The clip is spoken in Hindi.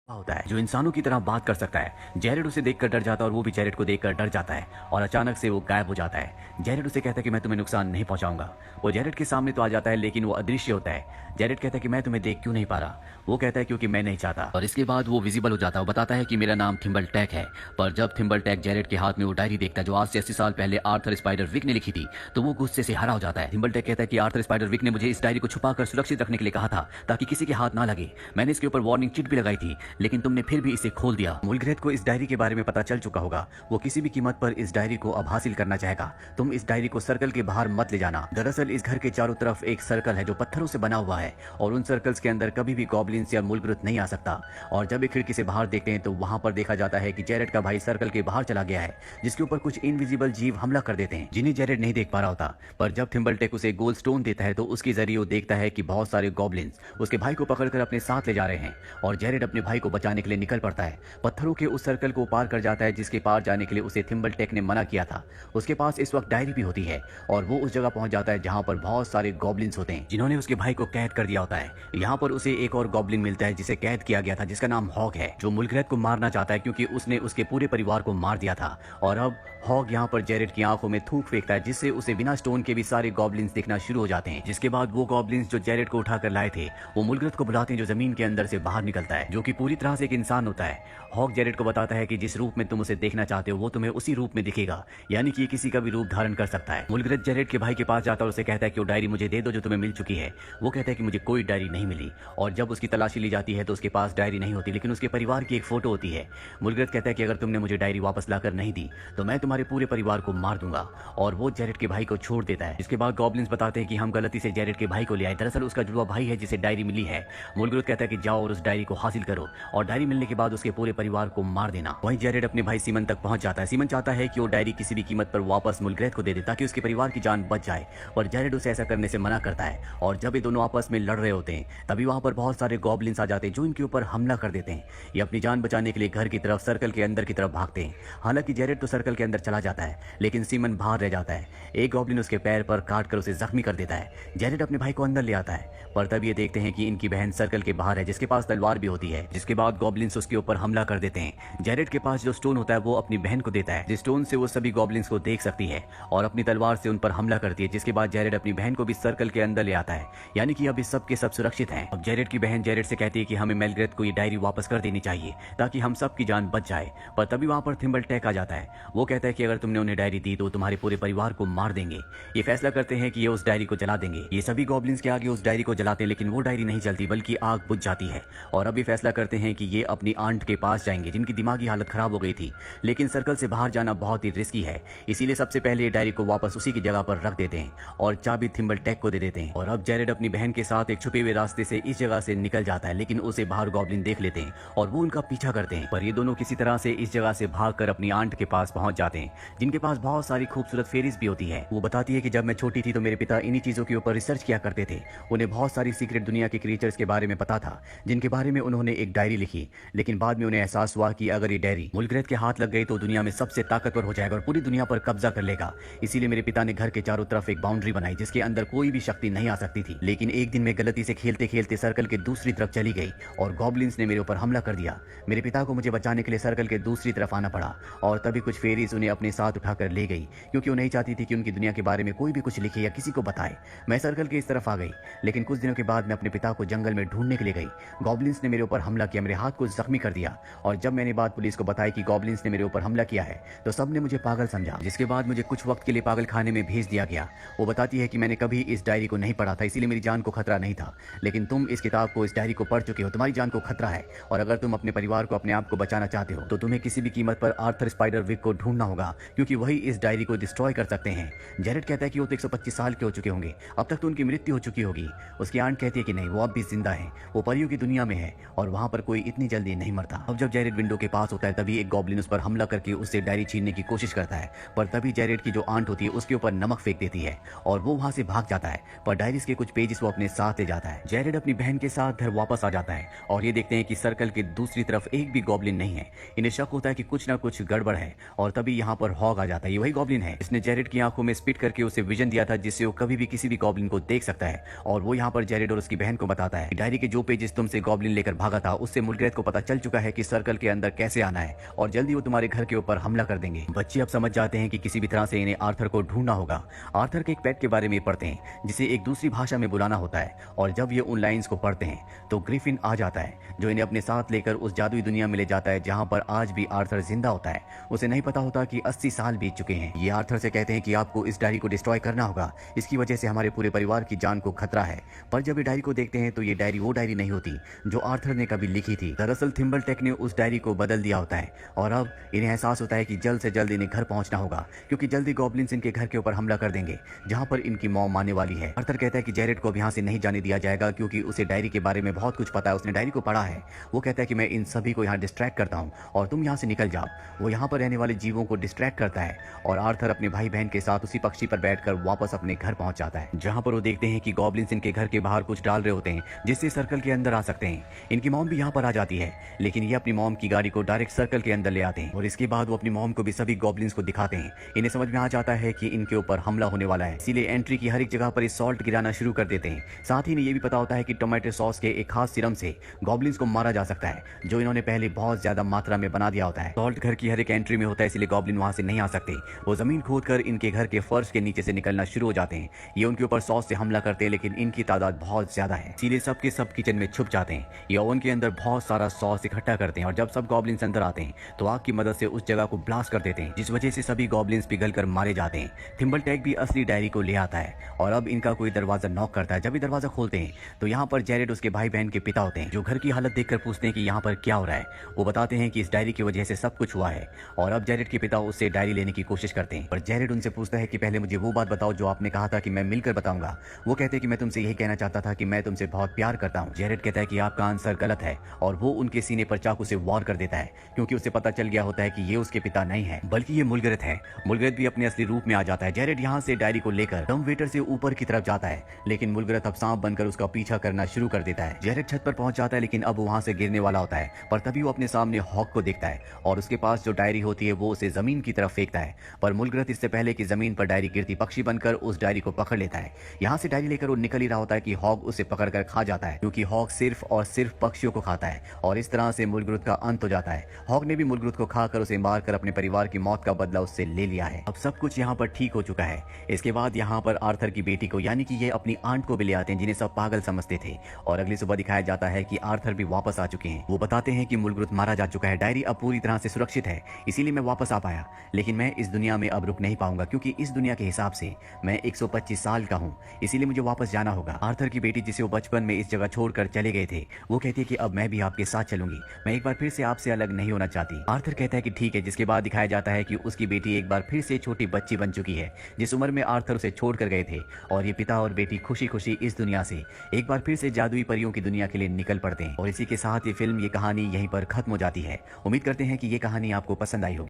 होता है जो इंसानों की तरह बात कर सकता है। जेरेड उसे देखकर डर जाता है और वो भी जेरेड को देखकर डर जाता है और अचानक से वो गायब हो जाता है। जेरेड उसे कहता है कि मैं तुम्हें नुकसान नहीं पहुंचाऊंगा। वो जेरेड के सामने तो आ जाता है लेकिन वो अदृश्य होता है। जेरेड कहता है कि मैं तुम्हें देख क्यों नहीं पा रहा। वो कहता है क्योंकि मैं नहीं चाहता। और इसके बाद वो विजिबल हो जाता है। वो बताता है कि मेरा नाम थिम्बलटैक है। पर जब थिम्बलटैक जेरेड के हाथ में वो डायरी देखता है जो आज से 80 साल पहले आर्थर स्पाइडर विक ने लिखी थी, तो वो गुस्से से हरा हो जाता है। थिम्बलटैक कहता है कि आर्थर स्पाइडर विक ने मुझे इस डायरी को छुपाकर सुरक्षित रखने के लिए कहा था ताकि किसी के हाथ ना लगे। मैंने इसके ऊपर वार्निंग चिट भी लगाई थी लेकिन तुमने फिर भी इसे खोल दिया। मुलग्रेथ को इस डायरी के बारे में पता चल चुका होगा। वो किसी भी कीमत पर इस डायरी को अब हासिल करना चाहेगा। तुम इस डायरी को सर्कल के बाहर मत ले जाना। दरअसल इस घर के चारों तरफ एक सर्कल है जो पत्थरों से बना हुआ है और उन सर्कल्स के अंदर कभी भी गॉब्लिन्स या मुलग्रेथ नहीं आ सकता। और जब एक खिड़की से बाहर देखते हैं तो वहां पर देखा जाता है कि जेरेड का भाई सर्कल के बाहर चला गया है, जिसके ऊपर कुछ इनविजिबल जीव हमला कर देते हैं जिन्हें जेरेड नहीं देख पा रहा होता। पर जब थिम्बलटेक उसे गोल्ड स्टोन देता है तो उसके जरिए वो देखता है कि बहुत सारे गॉब्लिन्स उसके भाई को पकड़कर अपने साथ ले जा रहे हैं और जेरेड अपने भाई को बचाने के लिए निकल पड़ता है। पत्थरों के उस सर्कल को पार कर जाता है जिसके पार जाने के लिए उसे थिम्बलटेक ने मना किया था। उसके पास इस वक्त डायरी भी होती है और वो उस जगह पहुंच जाता है जहां पर बहुत सारे गॉब्लिन्स होते हैं जिन्होंने उसके भाई को कैद कर दिया होता है। यहाँ पर उसे एक और गॉब्लिन मिलता है जिसे कैद किया गया था, जिसका नाम हॉग है, जो मुलग्रेथ को मारना चाहता है क्योंकि उसने उसके पूरे परिवार को मार दिया था। और अब हॉग यहाँ पर जेरेड की आंखों में थूक फेंकता है जिससे उसे बिना स्टोन के भी सारे गॉब्लिन्स दिखना शुरू हो जाते हैं। जिसके बाद वो गॉब्लिन्स जो जेरेड को उठाकर लाए थे वो मुलग्रेथ को बुलाते हैं जो जमीन के अंदर से बाहर निकलता है, जो कि पूरी तरह से एक इंसान होता है। हॉग जेरेड को बताता है कि जिस रूप में तुम उसे देखना चाहते हो वो तुम्हें उसी रूप में दिखेगा, यानी कि किसी का भी रूप धारण कर सकता है। मुलग्रेथ जेरेड के भाई के पास जाता है और उसे कहता है कि वो डायरी मुझे दे दो जो तुम्हें मिल चुकी है। वो कहता है कि मुझे कोई डायरी नहीं मिली और जब उसकी तलाशी ली जाती है तो उसके पास डायरी नहीं होती लेकिन उसके परिवार की एक फोटो होती है। मुलग्रेथ कहता है कि अगर तुमने मुझे डायरी वापस लाकर नहीं दी तो मैं तुम्हारे पूरे परिवार को मार दूंगा और वो जेरेड के भाई को छोड़ देता है। इसके बाद गॉब्लिन्स बताते हैं कि हम गलती से जेरेड के भाई को ले आए, दरअसल उसका जुड़वा भाई है जिसे डायरी मिली है। मुलग्रेथ कहता है कि जाओ और उस डायरी को हासिल करो और डायरी मिलने के बाद उसके पूरे परिवार को मार देना। वहीं जेरेड अपने भाई सीमन तक पहुंच जाता है। सीमन चाहता है कि वो डायरी किसी भी कीमत पर वापस मुलग्रेथ को दे दे ताकि उसके परिवार की जान बच जाए, पर जेरेड उसे ऐसा करने से मना करता है। और जब ये दोनों आपस में लड़ रहे होते हैं तभी वहां पर बहुत सारे गॉब्लिन्स आ जाते हैं जो इनके ऊपर हमला कर देते हैं। ये अपनी जान बचाने के लिए घर की तरफ सर्कल के अंदर की तरफ भागते हैं। हालांकि जेरेड तो सर्कल के अंदर चला जाता है लेकिन सीमन बाहर रह जाता है। एक गॉब्लिन उसके पैर पर काट कर उसे जख्मी कर देता है। जेरेड अपने भाई को अंदर ले आता है पर तब ये देखते हैं कि इनकी बहन सर्कल के बाहर है जिसके पास तलवार भी होती है। जिसके बाद गॉब्लिन्स उसके ऊपर हमला कर देते हैं। जेरेड के पास जो स्टोन होता है वो अपनी बहन को देता है जिस स्टोन से वो सभी गॉब्लिन्स को देख सकती है और अपनी तलवार से उन पर हमला करती है। जिसके बाद जेरेड अपनी बहन को भी सर्कल के अंदर ले आता है, यानी कि अब इस सब के सब सुरक्षित हैं। अब जेरेड की बहन जेरेड से कहती है कि हमें मेलग्रेथ को ये डायरी वापस कर देनी चाहिए ताकि हम सब की जान बच जाए। पर तभी वहां पर थिम्बलटैक आ जाता है। वो कहता है कि अगर तुमने उन्हें डायरी दी तो तुम्हारे पूरे परिवार को मार देंगे। ये फैसला करते हैं कि ये उस डायरी को जला देंगे। ये सभी गॉब्लिन्स के आगे उस डायरी को जलाते हैं लेकिन वो डायरी नहीं जलती बल्कि आग बुझ जाती है। और अब ये फैसला करते हैं कि ये अपनी आंट के पास जाएंगे जिनकी दिमागी हालत खराब हो गई थी, लेकिन सर्कल से बाहर जाना बहुत ही रिस्की है, इसीलिए सबसे पहले ये डायरी को वापस उसी की जगह पर रख देते हैं और चाबी थिम्बलटैक को दे देते हैं। और अब जेरेड अपनी बहन के साथ एक छुपे हुए रास्ते से इस जगह से निकल जाता है लेकिन उसे बाहर गॉब्लिन देख लेते हैं और वो उनका पीछा करते हैं। पर ये दोनों किसी तरह से इस जगह से भागकर अपनी आंट के पास पहुंच जाते हैं जिनके पास बहुत सारी खूबसूरत फेरीज भी होती है। वो बताती है कि जब मैं छोटी थी तो मेरे पिता इन्हीं चीजों के ऊपर रिसर्च किया करते थे। उन्हें बहुत सारी सीक्रेट दुनिया के क्रिएचर्स के बारे में पता था जिनके बारे में उन्होंने एक डायरी लिखी, लेकिन बाद में उन्हें एहसास हुआ कि अगर ये डायरी मुलग्रेथ के हाथ लग गई तो दुनिया में सबसे ताकतवर हो जाएगा और पूरी दुनिया पर कब्जा कर लेगा। इसीलिए मेरे पिता ने घर के चारों तरफ एक बाउंड्री बनाई जिसके अंदर कोई भी शक्ति नहीं आ सकती थी। लेकिन एक दिन मैं गलती से खेलते खेलते सर्कल के दूसरी तरफ चली गई और गॉब्लिन्स ने मेरे ऊपर हमला कर दिया। मेरे पिता को मुझे बचाने के लिए सर्कल के दूसरी तरफ आना पड़ा और तभी कुछ फेरीज उन्हें अपने साथ उठाकर ले गई क्योंकि वो नहीं चाहती थी कि उनकी दुनिया के बारे में कोई भी कुछ लिखे या किसी को बताए। मैं सर्कल के इस तरफ आ गई लेकिन कुछ दिनों के बाद मैं अपने पिता को जंगल में ढूंढने के लिए गई। गॉब्लिन्स ने मेरे ऊपर हमला किया, मेरे हाथ को जख्मी कर दिया और जब मैंने बात पुलिस को बताई कि गॉब्लिन्स ने मेरे ऊपर हमला किया है तो सबने मुझे पागल समझा। जिसके बाद मुझे कुछ वक्त के लिए पागल खाने में भेज दिया गया। वो बताती है कि मैंने कभी इस डायरी को नहीं पढ़ा था इसीलिए मेरी जान को खतरा नहीं था, लेकिन तुम इस किताब को, इस डायरी को पढ़ चुके हो, तुम्हारी जान को खतरा है और अगर तुम अपने परिवार को, अपने आप को बचाना चाहते हो तो तुम्हें किसी भी कीमत पर आर्थर स्पाइडर विक को ढूंढना होगा क्योंकि वही इस डायरी को डिस्ट्रॉय कर सकते हैं। जेरेड कहता है कि वो तो 125 साल के हो चुके होंगे, अब तक तो उनकी मृत्यु हो चुकी होगी। उसकी आंट कहती है कि नहीं, वो अब भी जिंदा है, वो परियों की दुनिया में है और वहां पर कोई इतनी जल्दी नहीं मरता। अब जब जेरेड विंडो के पास होता है तभी एक गॉब्लिन उस पर हमला करके उससे डायरी छीनने की कोशिश करता है, पर तभी जेरेड की जो आंट होती है उसके ऊपर नमक फेंक देती है और वो वहां से भाग जाता है। पर डायरीज के कुछ पेजेस वो अपने साथ ले जाता है। जेरेड अपनी बहन के साथ घर वापस आ जाता है और ये देखते हैं कि सर्कल के दूसरी तरफ एक भी गॉब्लिन नहीं है। इन्हें शक होता है कि कुछ ना कुछ गड़बड़ है और तभी यहाँ पर हॉग आ जाता है। ये वही गॉब्लिन है, इसने जेरेड की आंखों में स्पिट करके उसे विजन दिया था जिससे वो कभी भी किसी भी गॉब्लिन को देख सकता है। और वो यहाँ पर जेरेड और उसकी बहन को बताता है कि डायरी के जो पेजेस तुमसे गॉब्लिन लेकर भागा था उससे से मुलग्रेथ को पता चल चुका है कि सर्कल के अंदर कैसे आना है और जल्दी वो तुम्हारे घर के ऊपर हमला कर देंगे। बच्चे अब समझ जाते हैं कि किसी भी तरह से इन्हें आर्थर को ढूंढना होगा। आर्थर के एक पेट के बारे में पढ़ते हैं जिसे एक दूसरी भाषा में बुलाना होता है, और जब ये उन लाइंस को पढ़ते हैं तो ग्रिफिन आ जाता है जो इन्हें अपने साथ लेकर उस जादुई दुनिया में ले जाता है जहां पर आज भी आर्थर जिंदा होता है। उसे नहीं पता होता कि 80 साल बीत चुके हैं। ये आर्थर से कहते हैं कि आपको इस डायरी को डिस्ट्रॉय करना होगा, इसकी वजह से हमारे पूरे परिवार की जान को खतरा है। पर जब ये डायरी को देखते हैं तो ये डायरी वो डायरी नहीं होती जो आर्थर ने कभी लिखी थी। दरअसल थिम्बलटेक ने उस डायरी को बदल दिया होता है और अब इन्हें एहसास होता है कि जल्द से जल्द इन्हें घर पहुंचना होगा, क्योंकि जल्दी गॉब्लिन्स इनके घर के ऊपर हमला कर देंगे जहां पर इनकी मॉम आने वाली है। आर्थर कहता है कि जेरेड को अब यहाँ से नहीं जाने दिया जाएगा क्योंकि उसे डायरी के बारे में बहुत कुछ पता है, उसने डायरी को पढ़ा है। वो कहता है कि मैं इन सभी को यहाँ डिस्ट्रैक्ट करता हूँ और तुम यहाँ से निकल जाओ। वो यहाँ पर रहने वाले जीवों को डिस्ट्रैक्ट करता है और आर्थर अपने भाई बहन के साथ उसी पक्षी पर बैठकर वापस अपने घर पहुंच जाता है, जहां पर वो देखते हैं कि गॉब्लिन्स इनके घर के बाहर कुछ डाल रहे होते हैं जिससे सर्कल के अंदर आ सकते हैं। इनकी मॉम भी यहाँ पर आ जाती है, लेकिन ये अपनी मॉम की गाड़ी को डायरेक्ट सर्कल के अंदर ले आते हैं और इसके बाद वो अपनी मॉम को भी सभी गॉब्लिन्स को दिखाते हैं। इन्हें समझ में आ जाता है कि इनके ऊपर हमला होने वाला है, इसीलिए एंट्री की हर एक जगह पर इस सॉल्ट गिराना शुरू कर देते हैं। साथ ही इन्हें ये भी पता होता है कि टोमेटो सॉस के एक खास सिरम से गॉब्लिन्स को मारा जा सकता है, जो इन्होंने पहले बहुत ज्यादा मात्रा में बना दिया होता है। सॉल्ट घर की हर एक एंट्री में होता है, इसलिए गॉब्लिन वहां से नहीं आ सकते। वो जमीन खोदकर इनके घर के फर्श के नीचे से निकलना शुरू हो जाते हैं। ये उनके ऊपर सॉस से हमला करते हैं, लेकिन इनकी तादाद बहुत ज्यादा है, इसीलिए सबके सब किचन में छुप जाते हैं। ये ओवन के अंदर बहुत सारा सॉस इकट्ठा करते हैं और जब सब गॉब्लिन्स अंदर आते हैं तो आग की मदद से उस जगह को ब्लास्ट कर देते हैं, जिस वजह से सभी गॉब्लिन्स पिघलकर मारे जाते हैं। थिम्बलटेक भी असली डायरी को ले आता है और अब इनका कोई दरवाजा नॉक करता है। जब भी दरवाजा खोलते हैं तो यहाँ पर जेरेड उसके भाई बहन के पिता होते हैं, जो घर की हालत देखकर पूछते हैं कि यहाँ पर क्या हो रहा है। वो बताते हैं कि इस डायरी की वजह से सब कुछ हुआ है और अब जेरेड के पिता उससे डायरी लेने की कोशिश करते हैं। पर जेरेड उनसे पूछता है कि पहले मुझे वो बात बताओ जो आपने कहा था कि मैं मिलकर बताऊंगा। वो कहते हैं कि मैं तुमसे यही कहना चाहता था कि मैं तुमसे बहुत प्यार करता हूँ। जेरेड कहता है कि आपका आंसर गलत है और वो उनके सीने पर चाकू से वार कर देता है, क्योंकि उसे पता चल गया होता है कि ये उसके पिता नहीं है बल्कि ये मुलग्रेथ है। मुलग्रेथ भी अपने असली रूप में आ जाता है। जेरेड यहाँ से डायरी को लेकर डम वेटर से ऊपर की तरफ जाता है, लेकिन मुलग्रेथ अब सांप बनकर उसका पीछा करना शुरू कर देता है। जेरेड छत पर पहुंच जाता है, लेकिन अब वहां से गिरने वाला होता है, पर तभी वो अपने सामने हॉक को देखता है और उसके पास जो डायरी होती है वो उसे जमीन की तरफ फेंकता है। पर मुलग्रेथ इससे पहले कि जमीन पर डायरी गिरती, पक्षी बनकर उस डायरी को पकड़ लेता है। यहाँ से डायरी लेकर वो निकल ही रहा होता है कि हॉक उसे पकड़कर खा जाता है, क्योंकि हॉक सिर्फ और सिर्फ पक्षियों को खाता है और इस तरह से मुलग्रेथ का अंत हो जाता है। हॉक ने भी मुलग्रेथ को खाकर उसे मारकर अपने परिवार की मौत का बदला उससे ले लिया है। अब सब कुछ यहाँ पर ठीक हो चुका है। इसके बाद यहाँ पर आर्थर की बेटी को, यानी कि ये अपनी आंट को भी ले आते हैं, जिन्हें सब पागल समझते थे, और अगली सुबह दिखाया जाता है कि आर्थर भी वापस आ चुके हैं। वो बताते हैं कि मुलग्रेथ मारा जा चुका है, डायरी अब पूरी तरह से सुरक्षित है, इसीलिए मैं वापस आ पाया। लेकिन मैं इस दुनिया में अब रुक नहीं पाऊंगा, क्योंकि इस दुनिया के हिसाब से मैं 125 साल का हूँ, इसीलिए मुझे वापस जाना होगा। आर्थर की बेटी, जिसे वो बचपन में इस जगह छोड़कर चले गए थे, वो कहती है कि अब मैं भी आपके साथ चलूंगी, मैं एक बार फिर से आपसे अलग नहीं होना चाहती। आर्थर कहता है कि ठीक है, जिसके बाद दिखाया जाता है कि उसकी बेटी एक बार फिर से छोटी बच्ची बन चुकी है, जिस उम्र में आर्थर उसे छोड़कर गए थे, और ये पिता और बेटी खुशी खुशी इस दुनिया से एक बार फिर से जादुई परियों की दुनिया के लिए निकल पड़ते हैं। और इसी के साथ ये फिल्म, ये कहानी यहीं पर खत्म हो जाती है। उम्मीद करते हैं कि ये कहानी आपको पसंद आई होगी।